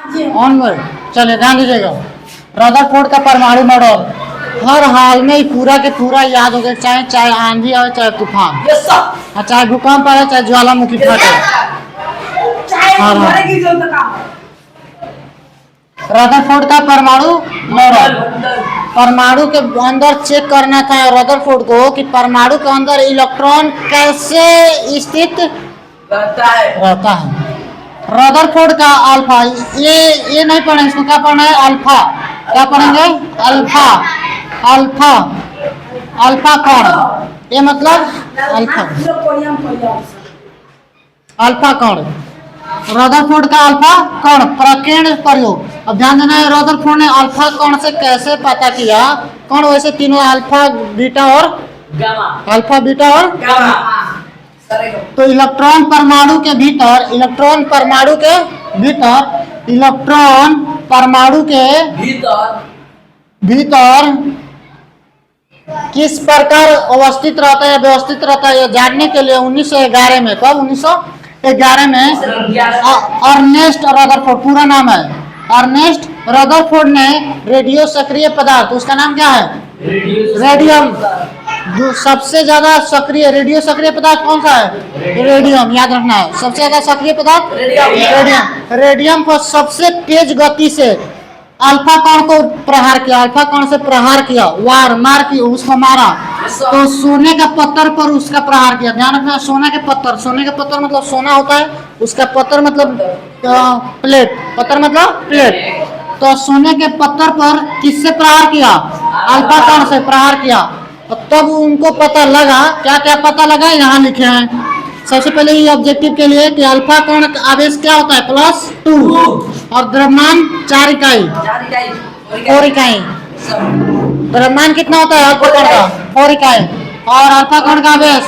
On में चले, ध्यान दीजिएगा। रदरफोर्ड का परमाणु मॉडल हर हाल में ही पूरा के पूरा याद हो गया, चाहे चाहे आंधी आए, चाहे तूफान, चाहे भूकंप आए, चाहे ज्वालामुखी फटे। रदरफोर्ड का परमाणु मॉडल, परमाणु के अंदर चेक करना था रदरफोर्ड को कि परमाणु के अंदर इलेक्ट्रॉन कैसे स्थित रहता है। रदरफोर्ड का अल्फा, ये नहीं पढ़े, इसको क्या पढ़ना है? अल्फा। क्या पढ़ेंगे? अल्फा। अल्फा, अल्फा कण, ये मतलब अल्फा, अल्फा कण। रदरफोर्ड का अल्फा कण प्रकीर्ण प्रयोग। अब ध्यान देना है, रदरफोर्ड ने अल्फा कण से कैसे पता किया? कण वैसे तीनों अल्फा बीटा और गामा, अल्फा बीटा और गामा। तो इलेक्ट्रॉन परमाणु के भीतर, इलेक्ट्रॉन परमाणु के भीतर, इलेक्ट्रॉन परमाणु के भीतर किस प्रकार अवस्थित रहता है, व्यवस्थित रहता है, यह जानने के लिए 1911 में, कब 1911 में अर्नेस्ट रदरफोर्ड, पूरा नाम है अर्नेस्ट रदरफोर्ड ने रेडियो सक्रिय पदार्थ, उसका नाम क्या है? रेडियम। जो सबसे ज्यादा सक्रिय रेडियो सक्रिय पदार्थ कौन सा है? रेडियम, याद रखना है। सबसे ज्यादा सक्रिय पदार्थ रेडियम। रेडियम को सबसे तेज गति से अल्फा कण को प्रहार किया, अल्फा कण से प्रहार किया, वार मार की उसको मारा, तो सोने का पत्थर पर उसका प्रहार किया। ध्यान रखना, सोने के पत्थर, सोने के पत्थर मतलब सोना होता है, उसका पत्थर मतलब प्लेट, पत्थर मतलब प्लेट। तो सोने के पत्थर पर किससे प्रहार किया? अल्फा कण से प्रहार किया। तब उनको पता लगा, क्या क्या पता लगा, यहाँ लिखे हैं। सबसे पहले ये ऑब्जेक्टिव के लिए कि अल्फा कण का आवेश क्या होता है? +2 और द्रव्यमान 4 इकाई, 4 इकाई। द्रव्यमान कितना होता है अल्फा कण का? 4 इकाई। और अल्फा कण का आवेश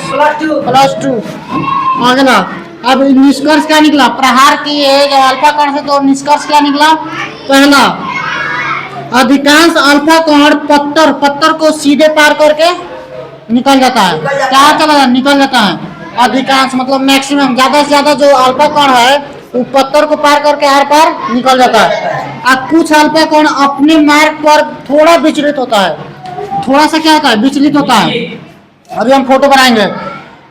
+2। अगला, अब निष्कर्ष क्या निकला? प्रहार किए जब अल्फा कण से, तो निष्कर्ष क्या निकला? पहला, अधिकांश अल्फा कण पत्थर को सीधे पार करके निकल जाता है। क्या चला जाता? निकल जाता है। अधिकांश मतलब मैक्सिमम, ज्यादा से ज्यादा जो अल्फा कण है वो पत्थर को पार करके आर पार निकल जाता है। अब कुछ अल्फा कण अपने मार्ग पर थोड़ा विचलित होता है, थोड़ा सा क्या होता है? विचलित होता है। अभी हम फोटो बनाएंगे।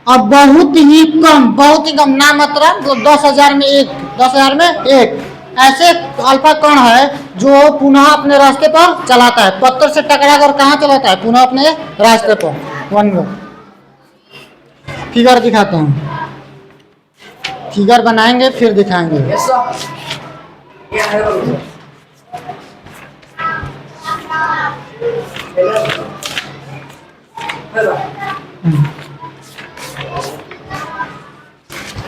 अब बहुत ही कम नाम मात्रा, 10,000 में एक, 10,000 में एक ऐसे अल्फा कण है जो पुनः अपने रास्ते पर चलाता है। पत्थर से टकरा कर कहाँ चलाता है? पुनः अपने रास्ते पर। वन गो फिगर दिखाते हैं, फिगर बनाएंगे फिर दिखाएंगे।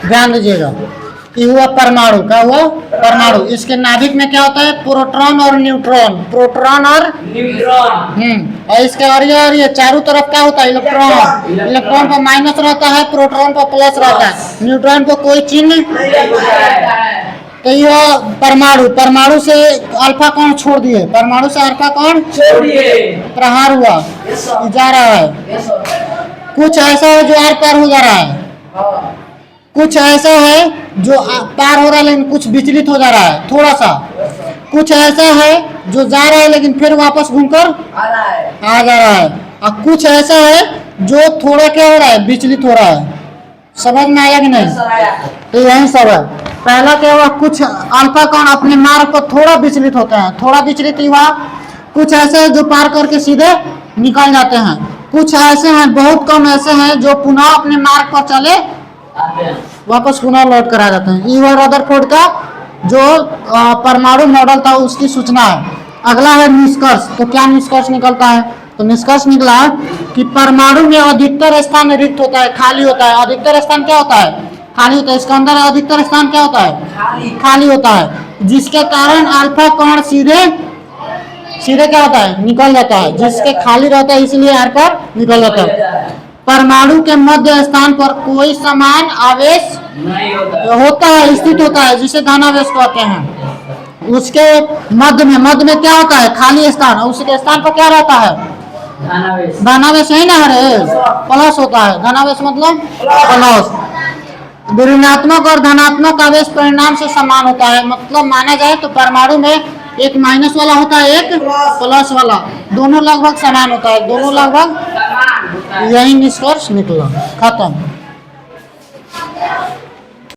ध्यान दीजिएगा, ये हुआ परमाणु। क्या हुआ? परमाणु। इसके नाभिक में क्या होता है? प्रोटॉन और न्यूट्रॉन, प्रोटॉन और न्यूट्रॉन। और इसके और ये चारों तरफ क्या होता है? इलेक्ट्रॉन। इलेक्ट्रॉन पर माइनस रहता है, प्रोटॉन पर प्लस रहता है, न्यूट्रॉन पर कोई चिन्ह नहीं होता है। तो यह परमाणु, परमाणु से अल्फा कण छोड़ दिए, परमाणु से अल्फा कण छोड़ दिए, प्रहार हुआ, जा रहा है। कुछ ऐसा है जो आर पार हो जा रहा है, कुछ ऐसा है जो पार हो रहा है लेकिन कुछ विचलित हो जा रहा है थोड़ा सा, कुछ ऐसा है जो जा रहा है लेकिन फिर वापस घूमकर आ जा रहा है, और कुछ ऐसा है जो थोड़ा क्या हो रहा है? विचलित हो रहा है। समझ में आया कि नहीं? तो यही सब है। पहला क्या हुआ? कुछ अल्फा कण अपने मार्ग पर थोड़ा विचलित होते हैं, थोड़ा विचलित हुआ। कुछ ऐसे हैं जो पार करके सीधे निकल जाते हैं, कुछ ऐसे हैं, बहुत कम ऐसे हैं जो पुनः अपने मार्ग पर चले वापस पुनः लौट कर आ जाते हैं। ये रदरफोर्ड का जो परमाणु मॉडल था उसकी सूचना है। अगला है निष्कर्ष। तो क्या निष्कर्ष निकलता है? तो निष्कर्ष निकला कि परमाणु में अधिकतर स्थान रिक्त होता है, खाली होता है। अधिकतर स्थान क्या होता है? खाली होता है। इसके अंदर अधिकतर स्थान क्या होता है? खाली होता है, जिसके कारण अल्फा कण सीधे क्या होता है? निकल जाता है। जिसके खाली रहता है इसलिए आर पर निकल जाता है। परमाणु के मध्य स्थान पर कोई समान आवेश नहीं होता है, स्थित होता है, जिसे धनावेश कहते हैं। उसके मध्य में क्या होता है? खाली स्थान। उसके स्थान पर क्या रहता है? धनावेश। यही ना है, प्लस होता है। धनावेश मतलब प्लस। ऋणात्मक और धनात्मक आवेश परिणाम से समान होता है। मतलब माना जाए तो परमाणु में एक माइनस वाला होता है, एक प्लस वाला, दोनों लगभग समान होता है, दोनों लगभग, यही निष्कर्ष निकला। खत्म।